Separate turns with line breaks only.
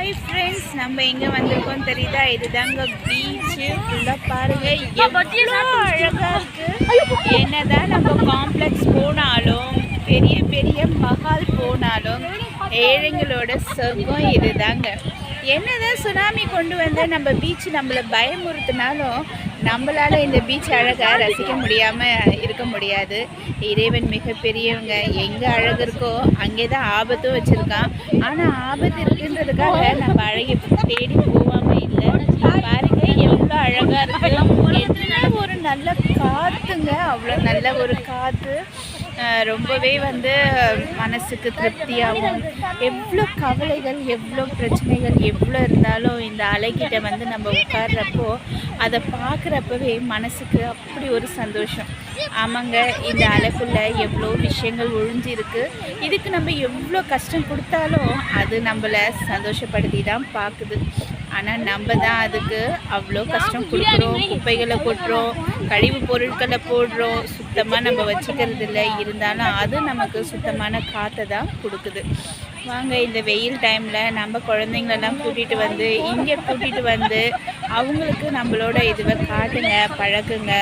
Hi friends, நம்ம எங்கே வந்திருக்கோம் தெரியுதா? இதுதாங்க பீச்சு. ஃபுல்லாக பாருங்க, எவ்வளோ அழகாக இருக்குது. என்னதான் நம்ம காம்ப்ளெக்ஸ் போனாலும், பெரிய பெரிய மஹால் போனாலும், ஏழைங்களோட சொர்க்கம் இதுதாங்க. என்னதான் சுனாமி கொண்டு வந்து நம்ம பீச் நம்மளை பயமுறுத்தினாலும் நம்மளால் இந்த பீச் அழகாக ரசிக்க முடியாமல் இருக்க முடியாது. இறைவன் மிகப்பெரியவங்க. எங்கே அழகு இருக்கோ அங்கே தான் ஆபத்தும் வச்சுருக்கான். ஆனால் ஆபத்து இருக்குன்றதுக்காக நம்ம அழகை தேடி போகாமல் இல்லை. பாருங்க எவ்வளோ அழகாக இருக்குது. என்ன ஒரு நல்ல காற்றுங்க, அவ்வளோ நல்ல ஒரு காற்று. ரொம்பவே மனசுக்கு திருப்தியாகும். எவ்வளோ கவலைகள், எவ்வளோ பிரச்சனைகள் எவ்வளோ இருந்தாலும் இந்த அலைக்கிட்ட நம்ம உட்கார்றப்போ அதை பார்க்குறப்பவே மனசுக்கு அப்படி ஒரு சந்தோஷம். ஆமாங்க, இந்த அலைக்குள்ளே எவ்வளோ விஷயங்கள் ஒழிஞ்சிருக்கு. இதுக்கு நம்ம எவ்வளோ கஷ்டம் கொடுத்தாலும் அது நம்மளை சந்தோஷப்படுத்தி தான் பார்க்குது. ஆனால் நம்ம தான் அதுக்கு அவ்வளோ கஷ்டம் கொடுக்குறோம். குப்பைகளை கொட்டுறோம், கழிவு பொருட்களை போடுறோம், சுத்தமாக நம்ம வச்சுக்கிறது இல்லை. இருந்தாலும் அது நமக்கு சுத்தமான காற்றை தான் கொடுக்குது. வாங்க, இந்த வெயில் டைமில் நம்ம குழந்தைங்களெல்லாம் கூட்டிகிட்டு இங்கே கூட்டிகிட்டு அவங்களுக்கு நம்மளோட இதுவை காட்டுங்க, பழகுங்க.